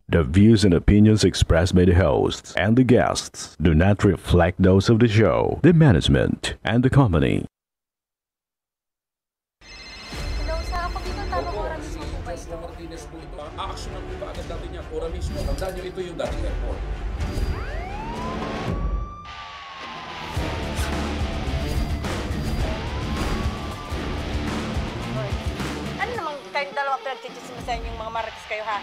The views and opinions expressed by the hosts and the guests do not reflect those of the show, the management, and the company. Nausahan ko dito, tamang Opo, oras si mo po ba Jessica ito? Martinez po ito. Aaksyonan po ba agad natin yan? Ora mismo. Tandaan nyo, ito yung dating airport. Ano namang kayong dalawa pinagchichismisan yung mga marites kayo, ha?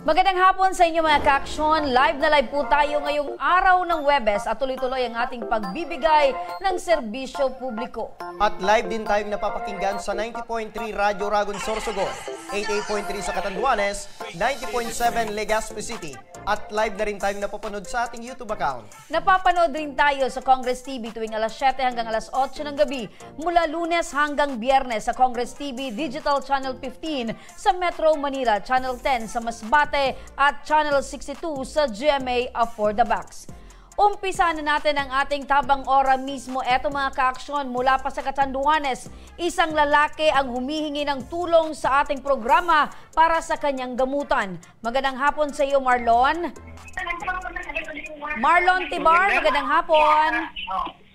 Magandang hapon sa inyo mga ka-aksyon. Live na live po tayo ngayong araw ng Huwebes at tuloy-tuloy ang ating pagbibigay ng serbisyo publiko. At live din tayong napapakinggan sa 90.3 Radyo Ragon Sorsogon, 88.3 sa Catanduanes, 90.7 Legazpi City. At live na rin tayong napapanood sa ating YouTube account. Napapanood rin tayo sa Congress TV tuwing alas 7 hanggang alas 8 ng gabi mula Lunes hanggang Biyernes sa Congress TV Digital Channel 15 sa Metro Manila, Channel 10 sa Masbate at Channel 62 sa GMA For the Box. Umpisa na natin ang ating tabang ora mismo. Eto mga ka-aksyon, mula pa sa Catanduanes, isang lalaki ang humihingi ng tulong sa ating programa para sa kanyang gamutan. Magandang hapon sa iyo, Marlon. Marlon Tibar, magandang hapon.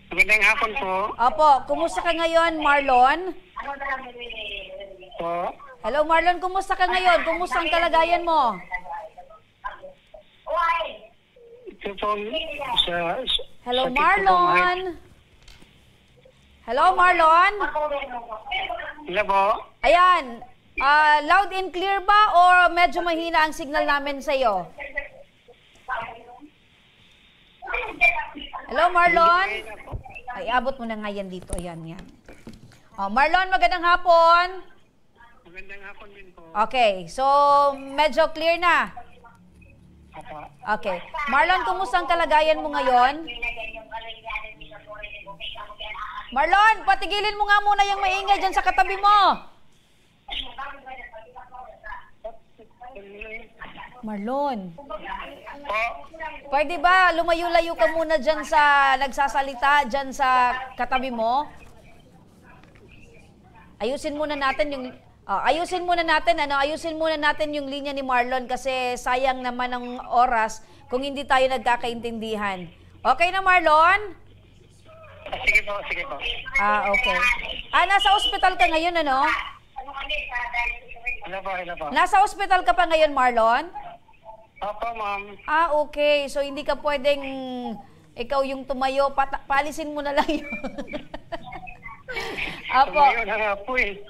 Magandang hapon po. Opo, kumusta ka ngayon, Marlon? Po. Hello, Marlon, kumusta ka ngayon? Kumusta ang kalagayan mo? Ito po sa... Hello, sakit po Marlon. Hello, Marlon. Hello po. Ayan, loud and clear ba o medyo mahina ang signal namin sa iyo? Hello, Marlon. Ay, abot mo na nga yan dito. Ayan, yan. Oh, Marlon, magandang hapon. Magandang hapon din po. Okay, so medyo clear na. Apa. Okay. Marlon, kumusta ang kalagayan mo ngayon? Marlon, patigilin mo nga muna yung maingay dyan sa katabi mo. Marlon, Po. pwede ba lumayo-layo ka muna dyan sa nagsasalita dyan sa katabi mo? Ayusin muna natin yung ayusin muna natin yung linya ni Marlon kasi sayang naman ang oras kung hindi tayo nagkakaintindihan. Okay na, Marlon? Sige po, sige po. Okay. Nasa ospital ka ngayon, ano? Hello po, hello po. Nasa ospital ka pa ngayon, Marlon? Opo, ma'am. Okay. So, hindi ka pwedeng ikaw yung tumayo. Palisin mo na lang yun. Apo. Tumayo na nga po eh.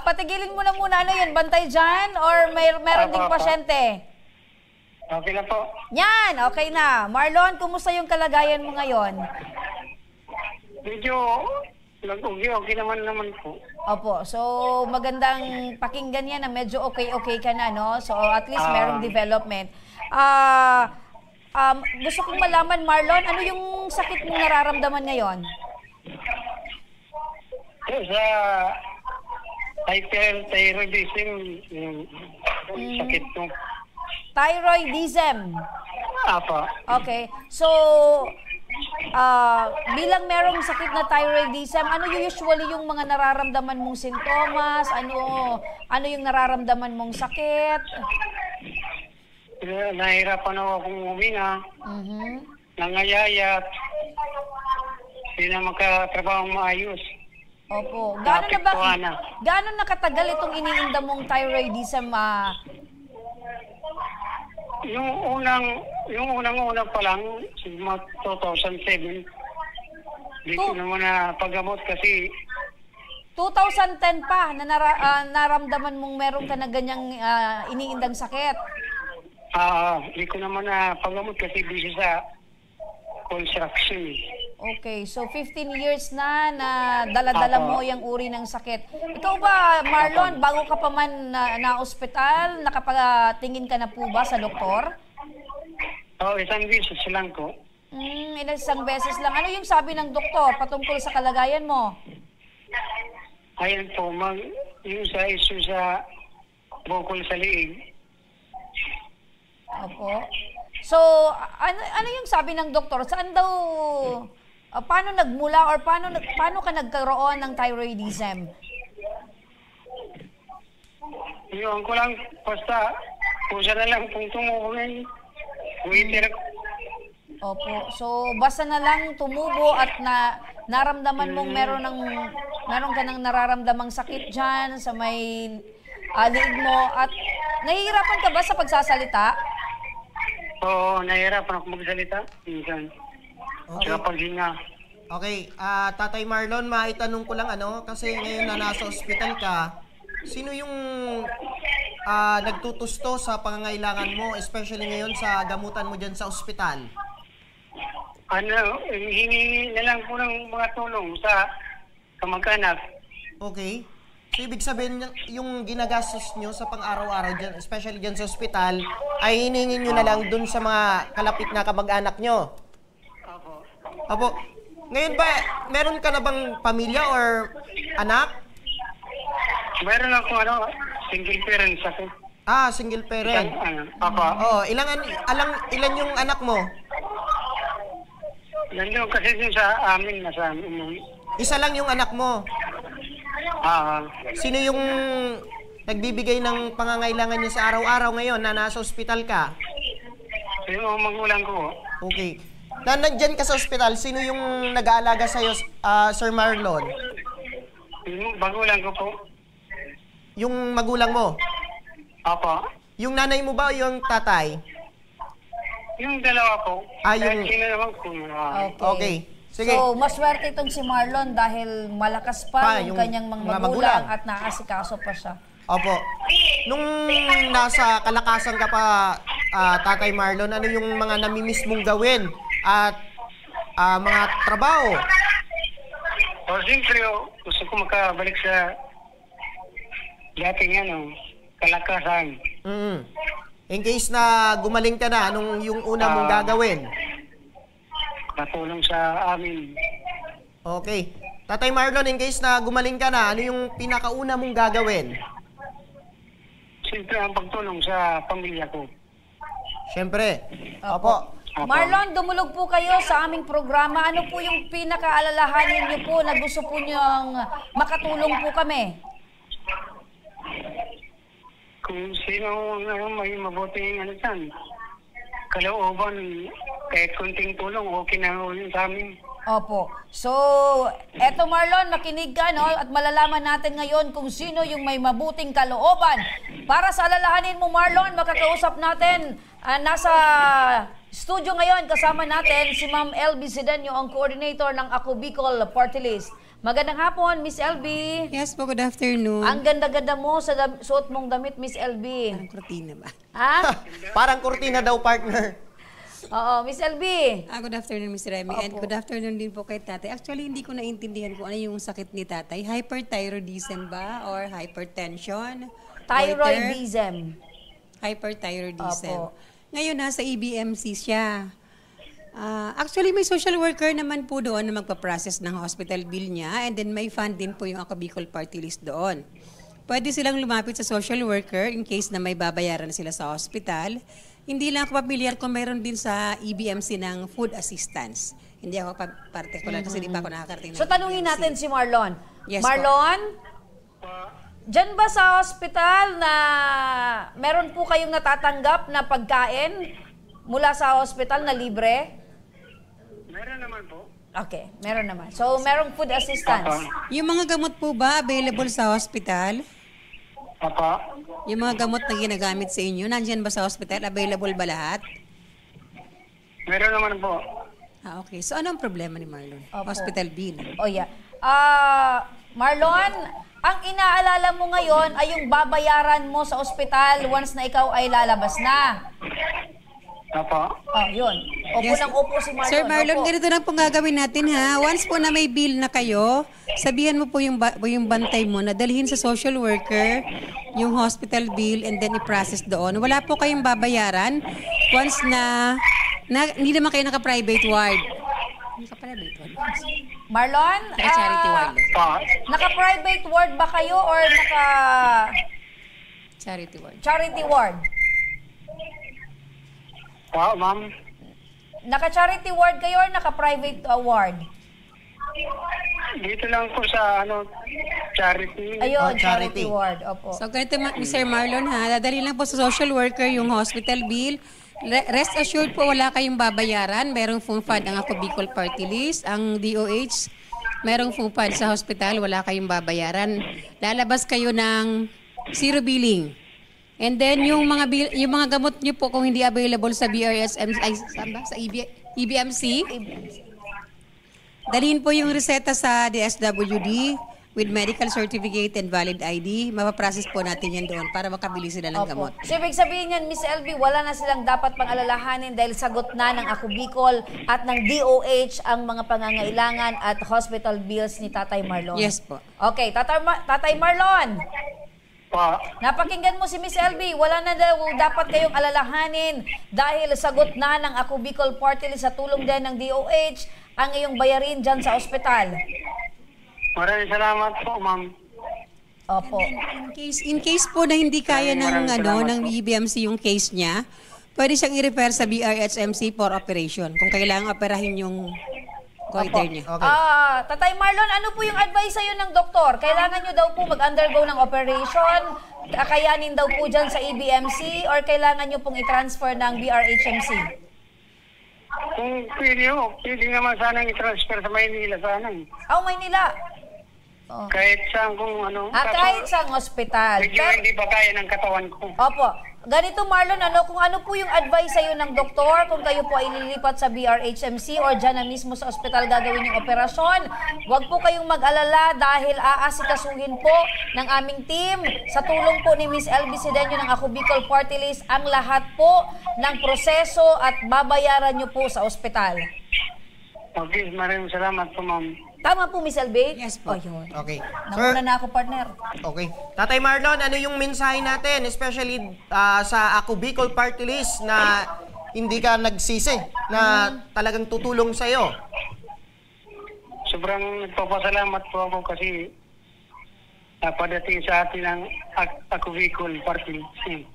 Patigilin mo na muna. Ano yun? Bantay dyan? Or meron ding Apo. pasyente? Okay na po. Yan. Okay na. Marlon, kumusta yung kalagayan mo ngayon? Medyo nag-ugi naman po. Opo. So, magandang pakinggan yan na medyo okay ka na, no? So, at least merong development. Gusto kong malaman, Marlon, ano yung sakit mong nararamdaman ngayon? Sa hyperthyroidism, yung sakit po. Thyroidism. Apa. Okay. So, bilang merong sakit na thyroidism, ano yung usually yung mga nararamdaman mong sintomas? Ano yung nararamdaman mong sakit? Nahirapan ako akong huminga. Nangayayat. Hindi na magkatrabaho maayos. Opo. Naapektuhan na. Gaano nakatagal itong iniinda mong thyroidism? Yung unang pa lang, sigma 2007, hindi ko naman na paggamot kasi 2010 pa na naramdaman mong meron ka na ganyang iniindang sakit. Hindi ko naman na paggamot kasi busy sa construction. Okay, so 15 years na dala-dala mo yung uri ng sakit. Ikaw ba, Marlon, bago ka pa man na-ospital, nakapatingin ka na po ba sa doktor? Isang beses lang ko. Isang beses lang. Ano yung sabi ng doktor patungkol sa kalagayan mo? Ayan po, yung sa issue sa bukol sa liig. Opo. So, ano yung sabi ng doktor? Saan daw, paano nagmula or paano ka nagkaroon ng thyroidism? Yun ko lang, basta pusa na lang kung tumubo ngayon. Waiter. Opo. So, basta na lang tumubo at naramdaman mong meron ka ng nararamdamang sakit dyan sa may liig mo. At nahihirapan ka ba sa pagsasalita? Oo, nahihirapan ako magsalita. Minsan. Okay. Sa paghinga. Okay, Tatay Marlon, maitanong ko lang kasi ngayon na nasa ospital ka, sino yung nagtutusto sa pangangailangan mo, especially ngayon sa gamutan mo dyan sa ospital? Hingi na lang po ng mga tulong sa kamag-anak. Okay. So, ibig sabihin, yung ginagastos nyo sa pang-araw-araw dyan, especially dyan sa ospital, ay hiningin nyo na lang dun sa mga kalapit na kamag-anak nyo? Apo. Ngayon ba, meron ka na bang pamilya or anak? Meron ako single parents ako. Single parent. Ilan yung anak mo? Nandiyo kasi din sa amin, nasa amin. Isa lang yung anak mo. Sino yung nagbibigay ng pangangailangan niya sa araw-araw ngayon na nasa ospital ka? Yung magulang ko. Okay. Nandyan ka sa ospital, sino yung nag-aalaga sa'yo, Sir Marlon? Yung magulang ko po. Yung magulang mo? Apa. Yung nanay mo ba o yung tatay? Yung dalawa po. Yung... Sino naman ko. Okay. Sige. So, maswerte itong si Marlon dahil malakas pa yung kanyang mga magulang at naasikaso pa siya. Opo. Nung nasa kalakasan ka pa, Tatay Marlon, ano yung mga namimiss mong gawin at mga trabaho? Siyempre, gusto ko makabalik sa dating kalakasan. In case na gumaling ka na, anong yung una mong gagawin? Katulong sa amin. Okay. Tatay Marlon, in case na gumaling ka na, ano yung pinakauna mong gagawin? Siyempre, ang pagtulong sa pamilya ko. Siyempre. Opo. Marlon, dumulog po kayo sa aming programa. Ano po yung pinakaalalahanin niyo po na gusto po niyong makatulong po kami? Kung sino may mabuting dyan, kalooban, kahit kunting tulong, okay na yun sa amin. Opo. So, eto Marlon, makinig ka, at malalaman natin ngayon kung sino yung may mabuting kalooban. Para sa alalahanin mo, Marlon, makakausap natin, nasa studio ngayon, kasama natin si Ma'am LB Sidenio, ang coordinator ng Ako Bicol Party List. Magandang hapon, Miss LB. Yes po, good afternoon. Ang ganda-ganda mo sa suot mong damit, Miss LB. Parang kurtina ba? Parang kurtina daw, partner. Oo, Miss LB. Good afternoon, Miss Remy. And good afternoon din po kay tatay. Actually, hindi ko naintindihan kung ano yung sakit ni tatay. Hyperthyroidism ba? Or hypertension? Thyroidism. Hyperthyroidism. Opo. Ngayon, nasa EBMC siya. Actually, may social worker naman po doon na magpa-process ng hospital bill niya, and then may fund din po yung Ako Bicol Party List doon. Pwede silang lumapit sa social worker in case na may babayaran sila sa hospital. Hindi lang ako familiar kung mayroon din sa EBMC ng food assistance. Hindi ako particular kasi di pa ako nakakarating ng So, tanungin EBMC. natin si Marlon. Yes, Marlon, dyan ba sa hospital na meron po kayong natatanggap na pagkain mula sa hospital na libre? Meron naman po. Okay, meron naman. So, merong food assistance. Yung mga gamot po ba available sa hospital? Apa. Yung mga gamot na ginagamit sa inyo, nandyan ba sa hospital? Available ba lahat? Meron naman po. Okay. So, ano ang problema ni Marlon? Opo. Hospital bill. Oh, yeah. Marlon, ang inaalala mo ngayon ay yung babayaran mo sa ospital once na ikaw ay lalabas na. Opo. Oh, yun. Opo Yes. ng opo si Marlon. Sir Marlon, Opo. ganito lang po gagawin natin ha. Once po na may bill na kayo, sabihan mo po yung bantay mo na dalhin sa social worker yung hospital bill and then i-process doon. Wala po kayong babayaran once na hindi naman kayo naka-private ward. Naka-private ward. Marlon, Naka-charity ward. naka-private ward ba kayo or Charity ward. naka-charity ward? Ma'am. Naka-charity ward kayo or naka-private ward? Dito lang po sa charity. Ayun, charity. charity ward. Opo. So, ganito, Sir Marlon, ha? Dadali lang po sa social worker yung hospital bill. Rest assured po, wala kayong babayaran. Merong FUNFAD ang Ako Bicol Party List. Ang DOH, merong FUNFAD sa hospital. Wala kayong babayaran. Lalabas kayo ng zero billing. And then, yung mga gamot nyo po, kung hindi available sa BRSM, sa EBMC, dalhin po yung reseta sa DSWD with medical certificate and valid ID. Mapaprocess po natin yan doon para makabili sila ng gamot. So, ibig sabihin yan, Miss LB, wala na silang dapat pang-alalahanin dahil sagot na ng Ako Bicol at ng DOH ang mga pangangailangan at hospital bills ni Tatay Marlon. Yes po. Okay, Tatay Marlon, Po. napakinggan mo si Miss LB, wala na daw dapat kayong alalahanin dahil sagot na ng Ako Bicol Party List sa tulong din ng DOH ang iyong bayarin dyan sa ospital. Maraming salamat po, ma'am. Opo. In case po na hindi kaya Maraming salamat ng EBMC yung case niya, pwede siyang i-refer sa BRHMC for operation kung kailangan operahin yung goiter niya. Okay. Tatay Marlon, ano po yung advice sa'yo ng doktor? Kailangan nyo daw po mag-undergo ng operation? Kakayanin daw po dyan sa EBMC? Or kailangan nyo pong i-transfer ng BRHMC? Kung pwede naman sanang i-transfer sa Maynila sana. Maynila. Kahit saan kung ano. Kahit sa ospital. Medyo hindi ba kaya ng katawan ko. Opo. Ganito Marlon, kung ano po yung advice sa'yo ng doktor, kung kayo po ay lilipat sa BRHMC or dyan na mismo sa ospital gagawin yung operasyon, huwag po kayong mag-alala dahil aasikasuhin po ng aming team sa tulong po ni Miss LB Sidenio ng Ako Bicol Party List ang lahat po ng proseso at babayaran nyo po sa ospital. Okay, maraming salamat po, ma'am. Tama po, Miss LB? Yes po. Yun. Okay. Nauna na ako, partner. Okay. Tatay Marlon, ano yung mensahe natin, especially sa Ako Bicol Party List na hindi ka nagsisi, na talagang tutulong sa'yo? Sobrang nagpapasalamat po ako kasi napadating sa atin ang Ako Bicol Party List.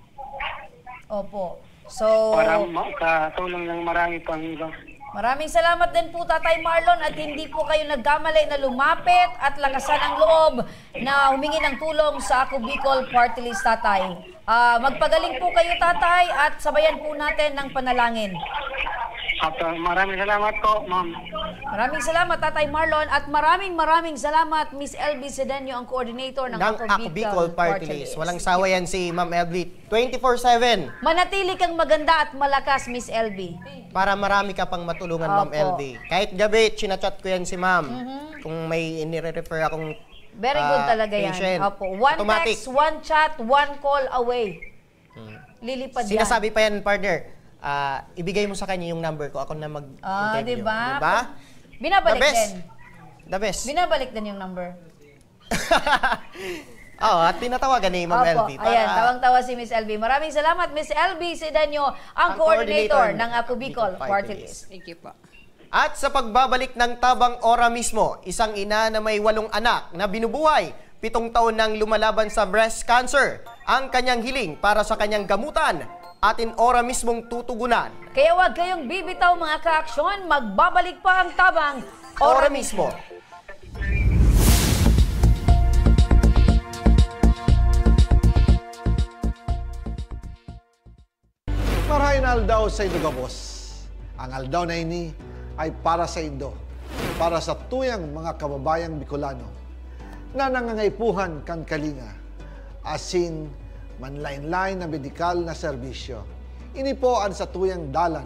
Opo. So, Para makatulong ng marami pang iba. maraming salamat din po, Tatay Marlon, at hindi po kayo nagkamali na lumapit at lakasan ang loob na humingi ng tulong sa Ako Bicol Party List, Tatay. Magpagaling po kayo, Tatay, at sabayan po natin ng panalangin. At maraming salamat po, ma'am. Maraming salamat, Tatay Marlon, at maraming salamat, Miss LB Sidenio, ang coordinator ng Ng Ako Bicol Party List. Walang sawa yan si Ma'am LB. 24/7 Manatili kang maganda at malakas, Miss LB. para marami ka pang matulungan, Ma'am Opo. LB. Kahit gabi, chinachat ko yan si Ma'am. Kung may inire-refer akong Very good talaga yan. patient. Opo. One Automatic. text, one chat, one call away. Lilipad yan. Sinasabi pa yan, partner. Ibigay mo sa kanya yung number ko. Ako na mag-interview. Diba? Diba? Binabalik The best. din. The best. Binabalik din yung number. Oo, at tinatawagan ni Ma'am Opo, LB. ayan, tawang-tawa si Miss LB. Maraming salamat, Miss LB Sidenio, ang coordinator ng Ako Bicol Party List. Thank you po. At sa pagbabalik ng Tabang Ora mismo, isang ina na may 8 anak na binubuhay, 7 taon nang lumalaban sa breast cancer. Ang kanyang hiling para sa kanyang gamutan, atin ora mismong tutugunan. Kaya wag kayong bibitaw mga ka-aksyon, magbabalik pa ang Tabang Ora mismo. Marahin aldaw sa Indo Gabos. Ang aldaw na ini ay para sa Indo, para sa tuyang mga kababayang Bicolano na nangangaipuhan kan kalinga, asin manlain-lain na medikal na serbisyo. Ini po ang sa tuyang dalan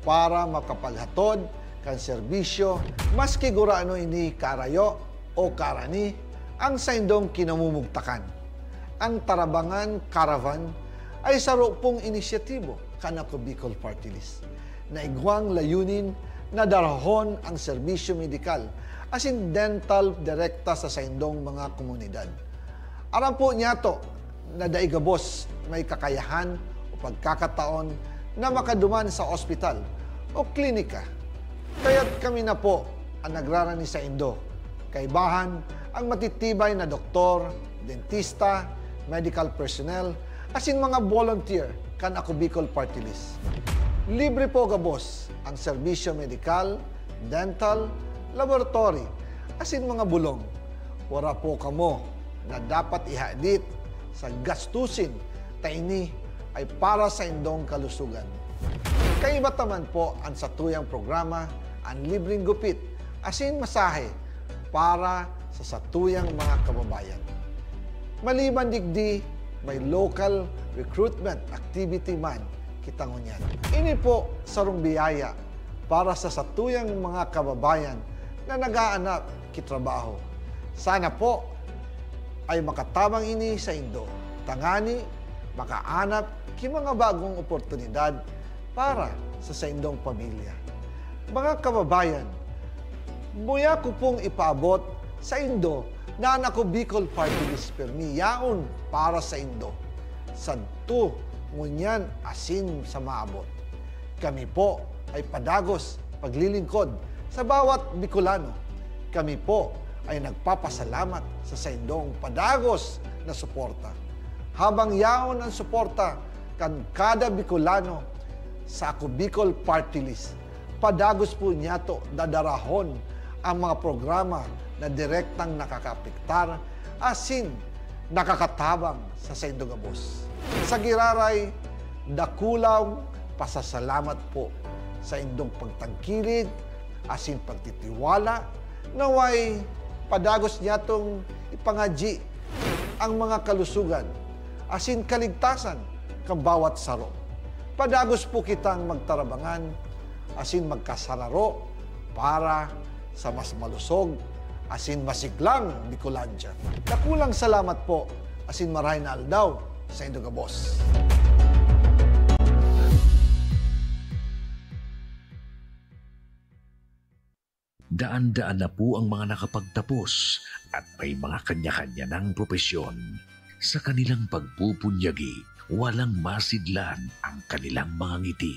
para makapaghatod kan serbisyo maski guraano ini karayo o karani ang Saindong kinamumugtakan. Ang Tarabangan Caravan ay saro pong inisyatibo kan ako Bicol Party List na igwang layunin na darahon ang serbisyo medikal as in dental direkta sa Saindong mga komunidad. Aram po niya to na daigabos may kakayahan o pagkakataon na makaduman sa ospital o klinika. Kaya't kami na po ang nagrarani sa Indo. Kaibahan ang matitibay na doktor, dentista, medical personnel, as in mga volunteer kan ako Bicol Party List. Libre po gabos ang serbisyo medikal, dental, laboratory, as in mga bulong. Wala po kamo na dapat ihadit sa gastusin taini ay para sa indong kalusugan. Kaiba taman po ang satuyang programa ang libreng gupit, as in masahe para sa satuyang mga kababayan. Maliban digdi, may local recruitment activity man kita ngunyan. Ini po sarong biyaya para sa satuyang mga kababayan na nag-aanap kitrabaho. Sana po ay makatabang ini sa Indo. Tangani, makaanap ki mga bagong oportunidad para sa Indong pamilya. Mga kababayan, buya ko pong ipaabot sa Indo na ako Bicol Party List permi yaon para sa Indo. Sadto ngunyan asin sa maabot. Kami po ay padagos paglilingkod sa bawat Bicolano. Kami po ay nagpapasalamat sa Saindong padagos na suporta. Habang yaon ang suporta kan kada Bicolano sa ako Bicol Party List, padagos po niya to dadarahon ang mga programa na direktang nakakapiktar asin nakakatabang sa Saindong Gabos. Sa giraray, dakulaw pasasalamat po sa indong pagtangkilig asin pagtitiwala naway padagos niya tong ipangadji ang mga kalusugan asin kaligtasan kang bawat saro. Padagos po kitang magtarabangan asin magkasararo para sa mas malusog asin masiglang Bicolandia. Dakulang salamat po asin maray na aldaw sa Indong Gabos. Daan-daan na po ang mga nakapagtapos at may mga kanya-kanya ng propesyon. Sa kanilang pagpupunyagi, walang masidlan ang kanilang mga ngiti.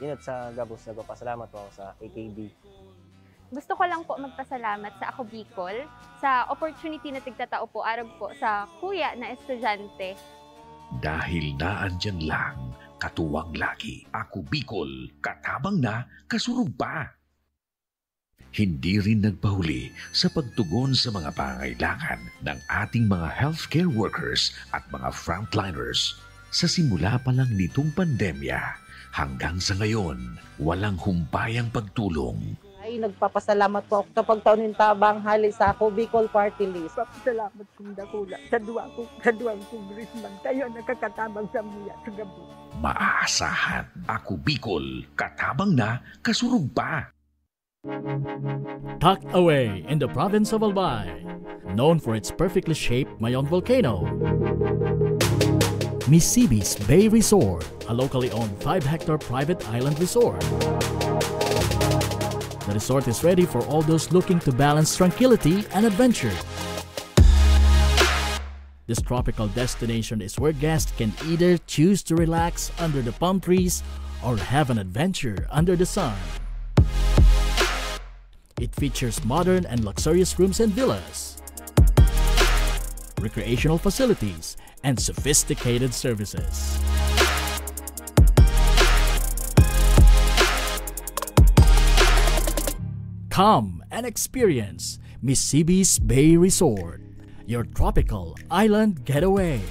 Yun at sa Gabos, nagpapasalamat po ako sa AKB. Gusto ko lang po magpasalamat sa Ako Bicol sa opportunity na tigtatao po arab po sa kuya na estudyante. Dahil naandyan lang, katuwang lagi, Ako Bicol, katabang na, kasurug pa. Hindi rin nagpahuli sa pagtugon sa mga pangailangan ng ating mga healthcare workers at mga frontliners. Sa simula pa lang nitong pandemya, hanggang sa ngayon, walang humpayang pagtulong. Ay, nagpapasalamat po ako sa pagtaunin tabang hali sa Ako Bicol Party List. Papasalamat kong dakula sa duwang congressman. Kayo nakakatabang sa miya sa gabi. Maaasahan, Ako Bicol, katabang na, kasurug pa. Tucked away in the province of Albay, known for its perfectly shaped Mayon volcano, Missibis Bay Resort, a locally owned 5-hectare private island resort. The resort is ready for all those looking to balance tranquility and adventure. This tropical destination is where guests can either choose to relax under the palm trees or have an adventure under the sun. It features modern and luxurious rooms and villas, recreational facilities, and sophisticated services. Come and experience Missibis Bay Resort, your tropical island getaway.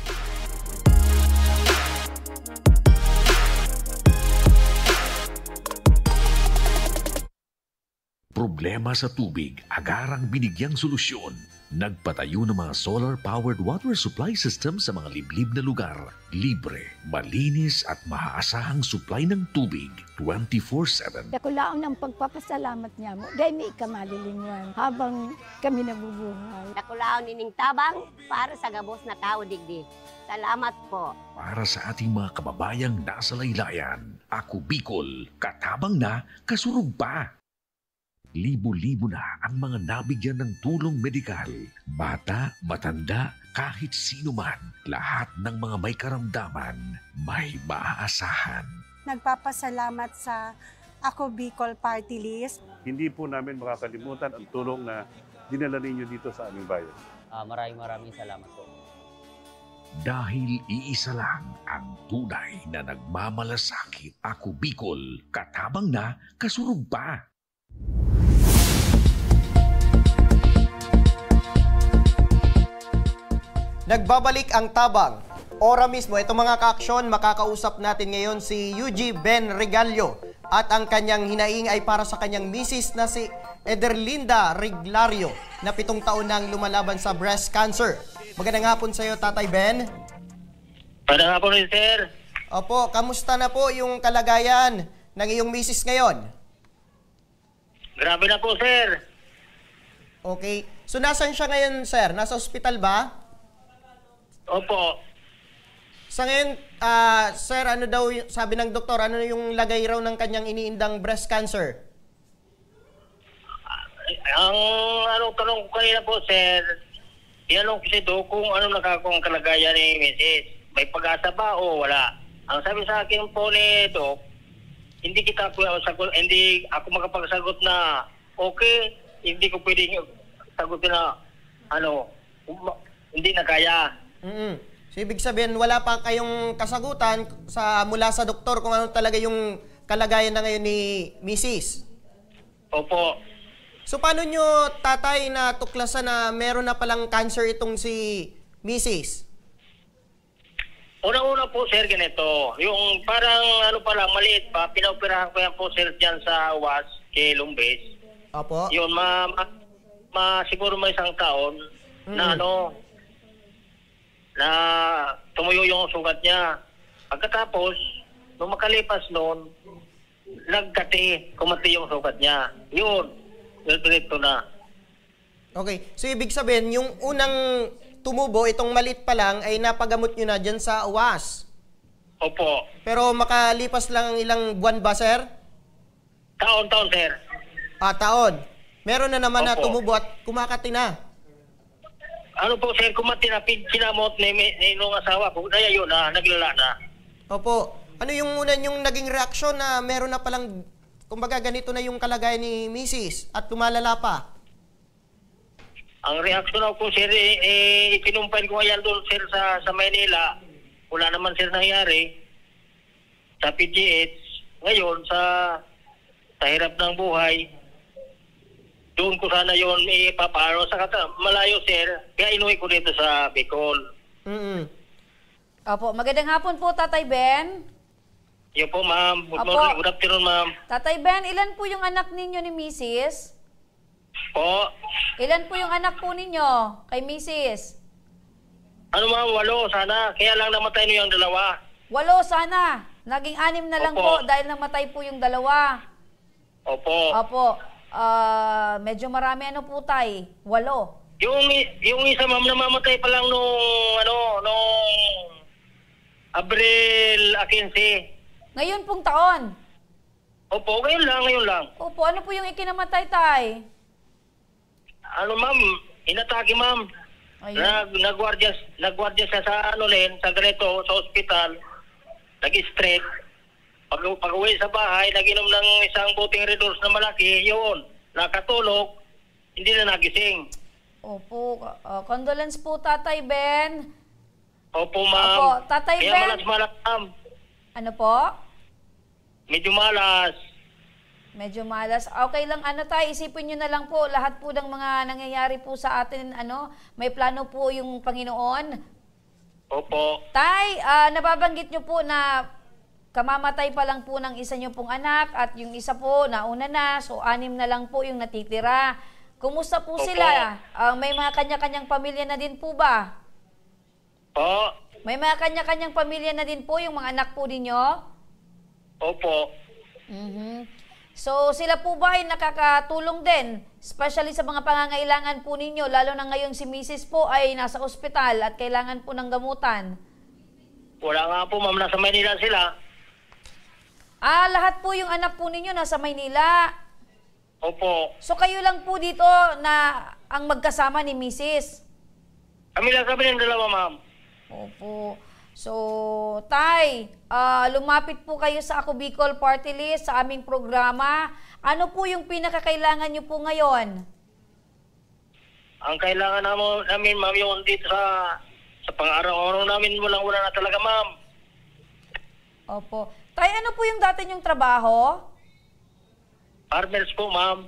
Problema sa tubig, agarang binigyang solusyon. Nagpatayo ng mga solar-powered water supply system sa mga liblib na lugar. Libre, malinis at maaasahang supply ng tubig 24/7. Dakulaon ang pagpapasalamat niya mo. Dahil may kamalilinguan habang kami nabubuhay. Dakulaon ining tabang para sa gabos na tao digdi. Salamat po. Para sa ating mga kababayang nasa laylayan, Ako Bicol, katabang na, kasurug pa. Libo-libo na ang mga nabigyan ng tulong medikal. Bata, matanda, kahit sino man, lahat ng mga may karamdaman, may maaasahan. Nagpapasalamat sa Ako Bicol Party List. Hindi po namin makakalimutan ang tulong na dinala ninyo dito sa aming bayan. Maraming salamat po. Dahil iisa lang ang tunay na nagmamalasakit. Ako Bicol, katabang na, kasurug pa. Nagbabalik ang tabang. Ora mismo, itong mga ka-aksyon, makakausap natin ngayon si UG Ben Regalio. At ang kanyang hinaing ay para sa kanyang misis na si Ederlinda Reglario na 7 taon nang lumalaban sa breast cancer. Magandang hapon sa iyo, Tatay Ben. Magandang hapon rin, sir. Opo, kamusta na po yung kalagayan ng iyong misis ngayon? Grabe na po, sir. Okay. So, nasan siya ngayon, sir? Nasa ospital ba? Opo. Sa ngayon, sir, ano daw, sabi ng doktor, ano yung lagay raw ng kanyang iniindang breast cancer? Ang tanong ko kanina po, sir, yanong kasi do kung ano nakakong kalagayan ni Mrs. May pag-asa ba o wala? Ang sabi sa akin po ni Doc, hindi ako makapagsagot na okay, hindi ko pwedeng sagutin na hindi na kaya. So, ibig sabihin, wala pa kayong kasagutan mula sa doktor kung ano talaga yung kalagayan na ngayon ni Mrs. Opo. So, paano nyo, tatay, na tuklasan na meron na palang cancer itong si Mrs.? Una-una po, sir, ganito. Yung parang maliit pa, pinaoperahan ko yan po, sir, dyan sa UAS, kay Lumbes. Opo. Yun, siguro may 1 taon na na tumuyo yung sugat niya. Pagkatapos, nung makalipas noon, kumati yung sugat niya. Yun, diretso na. Okay, so ibig sabihin, yung unang tumubo, itong maliit pa lang, ay napagamot nyo na dyan sa UAS? Opo. Pero makalipas lang ilang buwan ba, sir? Taon, sir. Taon. Meron na naman na Opo. tumubo at kumakati na. Ano po, sir, kumati na pinamot ni nung asawa ko, kaya yun na, naglala na. Opo. Ano yung una yung naging reaksyon na meron na palang, kumbaga ganito na yung kalagayan ni Mrs. at lumalala pa? Ang reaksyon ako, sir, ikinumpay ko yan doon, sir, sa Maynila. Wala naman, sir, nangyari. Sa PGH, ngayon, sa hirap ng buhay, doon ko sana yun ipapaano sa malayo, sir. Kaya inuwi ko dito sa Bicol. Opo, magandang hapon po, Tatay Ben. Yun po, ma'am. Good afternoon, ma'am. Tatay Ben, ilan po yung anak ninyo ni Mrs.? Po? Ilan po yung anak po ninyo kay Mrs.? Ma'am, 8 sana. Kaya lang namatay nyo yung 2. 8 sana. Naging 6 na lang Opo. po dahil namatay po yung 2. Opo. Medyo marami po, tay. 8. Yung isa, ma'am, namamatay pa lang nung Abril 15. Ngayon pong taon? Opo, ngayon lang. Opo, ano po yung ikinamatay, tay? Ma'am, inatake, ma'am. Nagwardya siya sa sa ganito, sa ospital. Nag-straight. Pag-uwi sa bahay, nag-inom ng isang buting Redors na malaki, yun, nakatulog, hindi na nagising. Opo, condolence po, Tatay Ben. Opo, ma'am. Opo, Tatay Kaya Ben. malas, ma'am. Ano po? Medyo malas. Medyo malas. Okay lang, tayo, isipin nyo na lang po, lahat po ng mga nangyayari po sa atin, may plano po yung Panginoon. Opo. Tay, nababanggit nyo po na kamamatay pa lang po ng isa nyo pong anak at yung isa po nauna na, so 6 na lang po yung natitira. Kumusta po Opo. sila? May mga kanya-kanyang pamilya na din po ba? Po. May mga kanya-kanyang pamilya na din po yung mga anak po ninyo? Opo. So sila po ba ay nakakatulong din? Especially sa mga pangangailangan po ninyo, lalo na ngayong si Mrs. po ay nasa ospital at kailangan po ng gamutan. Wala nga po, ma'am. Nasa Manila sila. Lahat po yung anak po ninyo nasa Maynila. Opo. So kayo lang po dito na ang magkasama ni Mrs. Kami lang kami ng dalawa, ma'am. Opo. So, Tay, lumapit po kayo sa Ako Bicol Party List sa aming programa. Ano po yung pinakakailangan nyo po ngayon? Ang kailangan namin, ma'am, yung dito sa pang-araw-araw namin, wala na talaga, ma'am. Opo. Tay, ano po yung dati nyong trabaho? Farmers po, ma'am.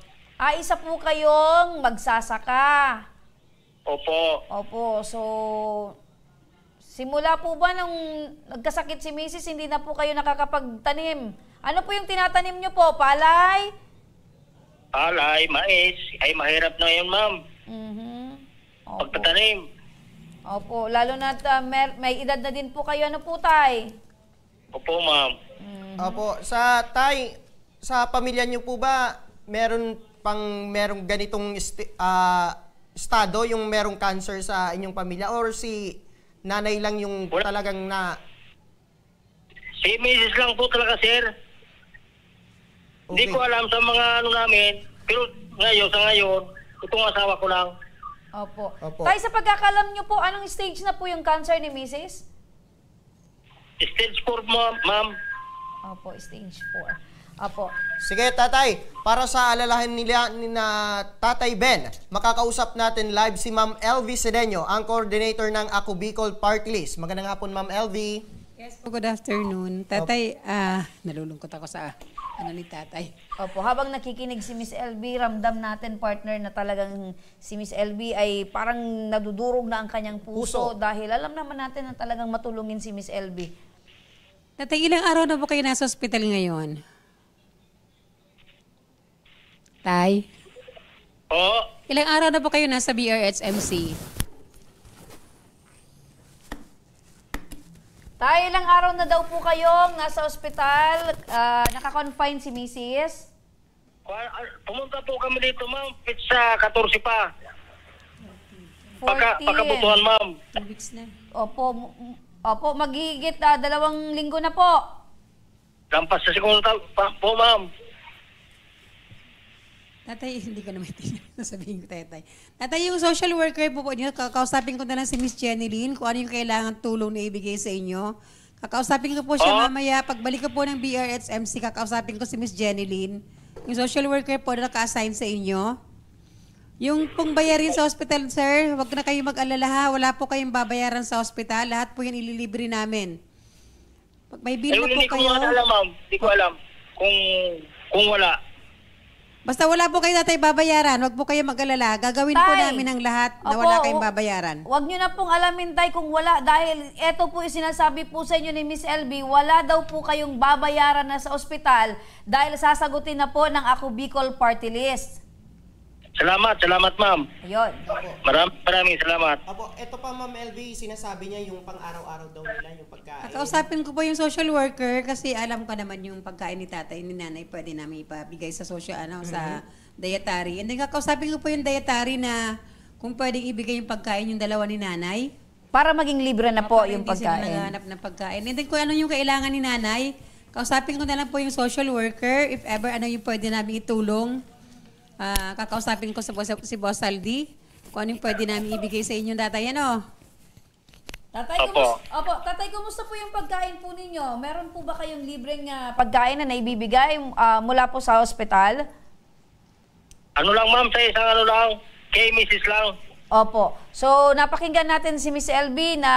Isa po kayong magsasaka. Opo. Opo. So, simula po ba nung nagkasakit si Mrs., hindi na po kayo nakakapagtanim? Ano po yung tinatanim nyo po? Palay? Palay, mais. Ay, mahirap na yun, ma'am. Opo. Pagtatanim. Opo. Lalo na may edad na din po kayo. Ano po, Tay? Opo, ma'am. Opo. Sa pamilya niyo po ba, merong ganitong estado, yung merong cancer sa inyong pamilya? Or si nanay lang yung talagang na... Si Mrs. lang po talaga, sir. Okay. Hindi ko alam sa mga namin, pero sa ngayon, itong asawa ko lang. Opo. Opo. Tay, sa pagkakalam nyo po, anong stage na po yung cancer ni Mrs.? Stage 4, ma'am. Opo, stage 4. Opo. Sige, tatay. Para sa alalahan nila ni na Tatay Ben, makakausap natin live si Ma'am LV Sedeño, ang coordinator ng Ako Bicol Party List. Magandang hapon, Ma'am LV. Yes po, good afternoon. Tatay, nalulungkot ako sa ni tatay. Opo, habang nakikinig si Miss LV, ramdam natin, partner, na talagang si Miss LV ay parang nadudurog na ang kanyang puso. Dahil alam naman natin na talagang matulungin si Miss LV. Tatay, ilang araw na po kayo nasa ospital ngayon? Tay? Oo. Ilang araw na po kayo nasa BRHMC? Tay, ilang araw na daw po kayong nasa ospital, naka-confine si Mrs.? Pumunta po kami dito, ma'am. Sa 14 pa. Pagkabutuhan, ma'am. 2 weeks na. Opo, magigit 2 linggo na po. Lampas sa segundo po, ma'am. Tatay, hindi ko naman sabihin ko, tatay. Tatay, yung social worker po niyo, kakausapin ko na lang si Miss Jenny Lynn kung ano yung kailangan tulong na ibigay sa inyo. Kakausapin ko po siya mamaya. Pagbalik ko po ng BRHMC, kakausapin ko si Miss Jenny Lynn. Yung social worker po na naka-assign sa inyo. Yung pong bayarin sa hospital, sir, wag na kayo mag-alala ha. Wala po kayong babayaran sa hospital. Lahat po yan ililibre namin. Pag may bill na po Hindi ko kayo. alam, ma'am. Hindi ko alam kung wala. Basta wala po kayo tatay babayaran, wag po kayo mag-alala. Gagawin po namin ang lahat na wala kayong babayaran. Huwag nyo na pong alamin, Tay, kung wala. Dahil eto po yung sinasabi po sa inyo ni Miss LB, wala daw po kayong babayaran na sa ospital dahil sasagutin na po ng Ako Bicol Party List. Salamat, ma'am. Ayun. Maraming salamat. Apo, ito pa, Ma'am LV, sinasabi niya yung pang-araw-araw daw nila, yung pagkain. Kakausapin ko po yung social worker kasi alam ko naman yung pagkain ni tatay ni nanay pwede namin ipabigay sa social sa dietary. And then kakausapin ko po yung dietary na kung pwedeng ibigay yung pagkain yung dalawa ni nanay. Para maging libre na po yung Hindi sila pagkain. naghahanap ng pagkain. And then kung ano yung kailangan ni nanay, kausapin ko na lang po yung social worker if ever ano yung pwede namin itulong. Kakausapin ko si Boss Aldi kung ano yung pwede namin ibigay sa inyong tatay. Ano? Tatay, kumusta po yung pagkain po ninyo? Meron po ba kayong libreng pagkain na naibibigay mula po sa ospital? Ano lang, ma'am, sa isang ano lang, kay Mrs. lang. Opo. So, napakinggan natin si Miss LB na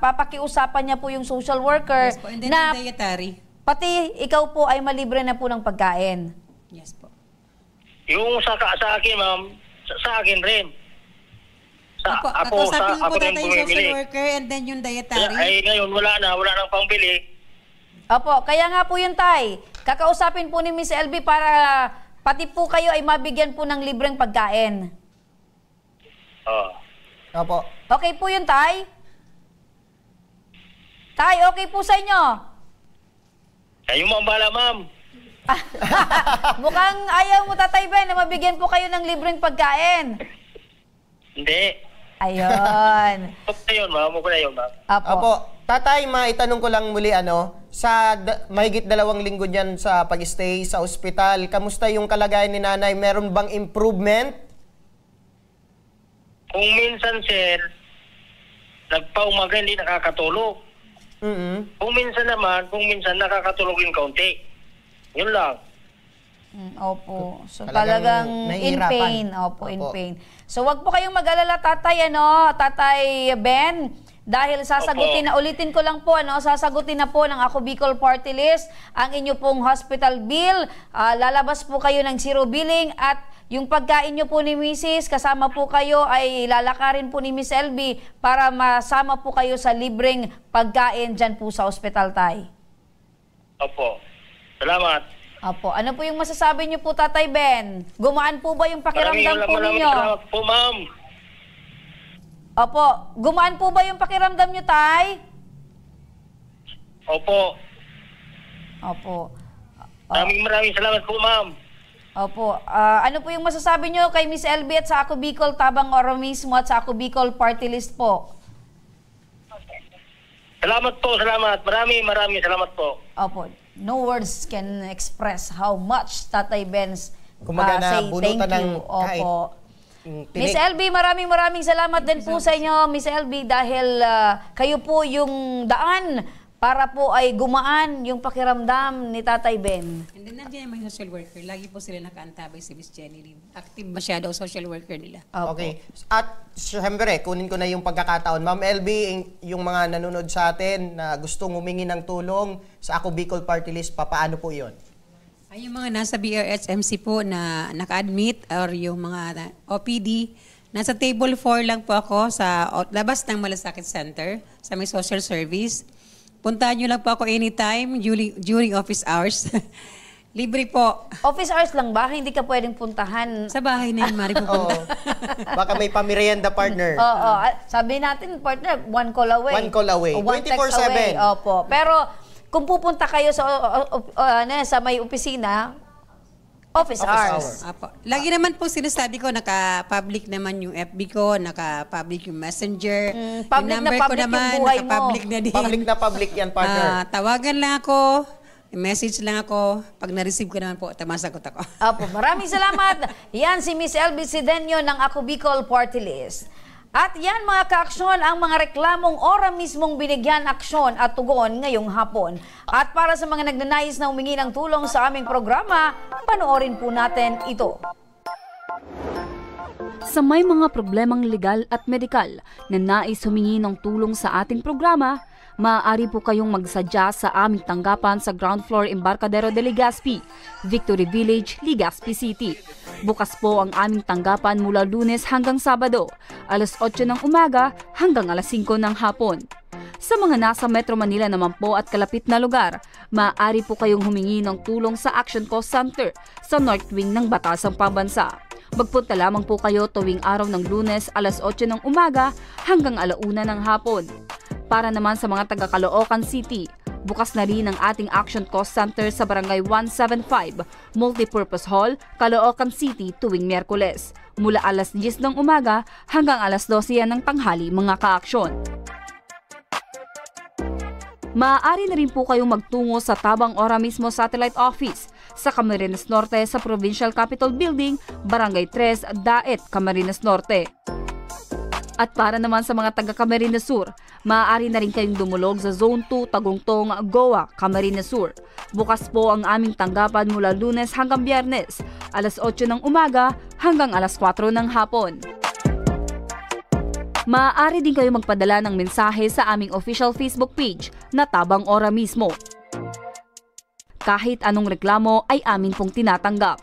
papakiusapan niya po yung social worker. Yes po, and then na yung dietary. Pati ikaw po ay malibre na po ng pagkain. Yes po. Yung sa akin, ma'am, sa akin rin. Kakausapin ko po rin tatay yung social worker and then yung dietary. Ay, ngayon, wala nang pangbili. Opo, kaya nga po yun, Tay. Kakausapin po ni Miss LB para pati po kayo ay mabigyan po ng libreng pagkain. Opo. Okay po yun, Tay? Tay, okay po sa inyo? Kayo mo ang bahala, ma'am. Mukhang ayaw mo, Tatay Ben, na mabigyan po kayo ng libreng pagkain. Hindi. Ayun. Okay yun, ma'am. Okay na yun, ma'am. Apo. Tatay, maitanong ko lang muli, sa mahigit 2 linggo niyan sa pag-stay sa ospital, kamusta yung kalagayan ni nanay? Meron bang improvement? Kung minsan, sir, nagpaumaga hindi nakakatulog. Kung minsan nakakatulog yung kaunti. Yun lang. Opo. So Talagang talagang in nahihirapan. pain. Opo, in Opo. pain. So wag po kayong mag-alala, Tatay, Tatay Ben. Dahil sasagutin na, ulitin ko lang po, sasagutin na po ng Ako Bicol Party List ang inyo pong hospital bill. Lalabas po kayo ng zero billing at yung pagkain nyo po ni Mrs. kasama po kayo ay lalakarin po ni Miss LB para masama po kayo sa libreng pagkain dyan po sa ospital, Tay. Opo. Salamat. Opo. Ano po yung masasabi nyo po, Tatay Ben? Gumaan po ba yung pakiramdam po ninyo? Salamat po, ma'am. Opo. Gumaan po ba yung pakiramdam nyo, Tay? Opo. Opo. Maraming salamat po, ma'am. Opo. Ano po yung masasabi nyo kay Miss LB at sa Ako Bicol Tabang Oro mismo at sa Ako Bicol Party List po? Salamat po, salamat. Maraming salamat po. Opo. No words can express how much Tatay Ben's Kumaga na say bunutan thank you. ng kahit Opo. Miss LB, maraming salamat din po sa inyo, Miss LB, dahil kayo po yung daan para po ay gumaan yung pakiramdam ni Tatay Ben. And then nandiyan yung mga social worker. Lagi po sila nakaantabay si Miss Jenny Lim. Active masyado ang social worker nila. Okay. At syempre, kunin ko na yung pagkakataon. Ma'am LB, yung mga nanonood sa atin na gustong humingi ng tulong sa Ako Bicol Party List, paano po yun? Ay, yung mga nasa BRSMC po na naka-admit or yung mga OPD, nasa table 4 lang po ako sa labas ng Malasakit Center sa may social service. Puntahan nyo lang po ako anytime during office hours. Libre po. Office hours lang ba? Hindi ka pwedeng puntahan? Sa bahay na yun, Mari, pupunta. Baka may pamerienda partner. Oo. Sabi natin, partner, 1 call away. 1 call away. O 1 text 24/7. away. Opo. Pero kung pupunta kayo sa may opisina, office hours. Apo. Lagi naman po sinasabi ko, naka-public naman yung FB ko, naka-public yung Messenger. Public yung number na public ko naman, yung buhay mo. naka-public na din. Public na public yan, partner. Tawagan lang ako, message lang ako. Pag na-receive ko naman po, tamasagot ako. Apo, maraming salamat. Yan si Miss LB Sidenio ng Ako Bicol Party List. At yan mga ka-aksyon ang mga reklamong ora mismong binigyan aksyon at tugon ngayong hapon. At para sa mga nagnanais na humingi ng tulong sa aming programa, panoorin po natin ito. Sa may mga problemang legal at medikal na nais humingi ng tulong sa ating programa, maaari po kayong magsadya sa aming tanggapan sa ground floor Embarcadero de Legazpi, Victory Village, Legazpi City. Bukas po ang aming tanggapan mula Lunes hanggang Sabado, alas 8 ng umaga hanggang alas 5 ng hapon. Sa mga nasa Metro Manila naman po at kalapit na lugar, maaari po kayong humingi ng tulong sa Action Cost Center sa North Wing ng Batasang Pambansa. Magpunta lamang po kayo tuwing araw ng Lunes alas 8 ng umaga hanggang alauna ng hapon. Para naman sa mga taga Caloocan City, bukas na rin ang ating Action Cost Center sa Barangay 175, Multipurpose Hall, Caloocan City tuwing Miyerkules, mula alas 10 ng umaga hanggang alas 12 ng tanghali mga ka-aksyon. Maaari na rin po kayong magtungo sa Tabang Ora mismo Satellite Office sa Camarines Norte sa Provincial Capitol Building, Barangay 3, Daet, Camarines Norte. At para naman sa mga taga Camarines Sur, maaari na rin kayong dumulog sa Zone 2, Tagungtong, Goa, Camarines Sur. Bukas po ang aming tanggapan mula Lunes hanggang Biyernes, alas 8 ng umaga hanggang alas 4 ng hapon. Maaari din kayo magpadala ng mensahe sa aming official Facebook page na Tabang Ora mismo. Kahit anong reklamo ay amin pong tinatanggap.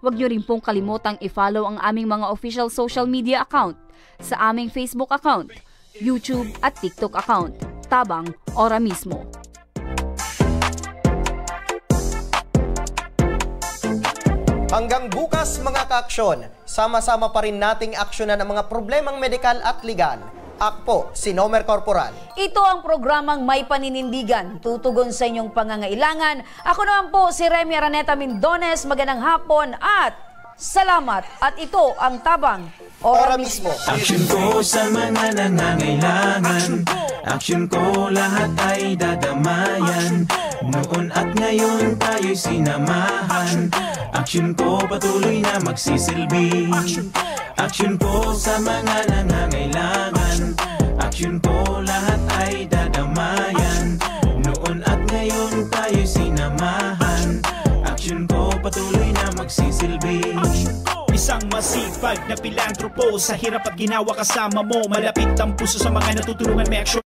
Huwag niyo rin pong kalimutang i-follow ang aming mga official social media account sa aming Facebook account, YouTube at TikTok account, Tabang Ora mismo. Hanggang bukas mga ka-aksyon, sama-sama pa rin nating aksyonan ang mga problemang medikal at legal. Ako si Nomer Corporal. Ito ang programang May Paninindigan, tutugon sa inyong pangangailangan. Ako naman po si Remy Araneta Mindones. Magandang hapon at salamat. At ito ang Tabang Ora Mismo. Aksyon ko sa mga nangangailangan. Aksyon ko lahat ay dadamayan. Noon at ngayon tayo'y sinamahan. Aksyon ko patuloy na magsisilbi. Aksyon ko sa mga nangangailangan. Aksyon ko lahat ay dadamayan. Noon at ngayon tayo'y sinamahan. Aksyon ko patuloy na magsisilbi. Isang masipag na pilantropo, sa hirap at ginawa kasama mo. Malapit ang puso sa mga natutulungan, may aksyon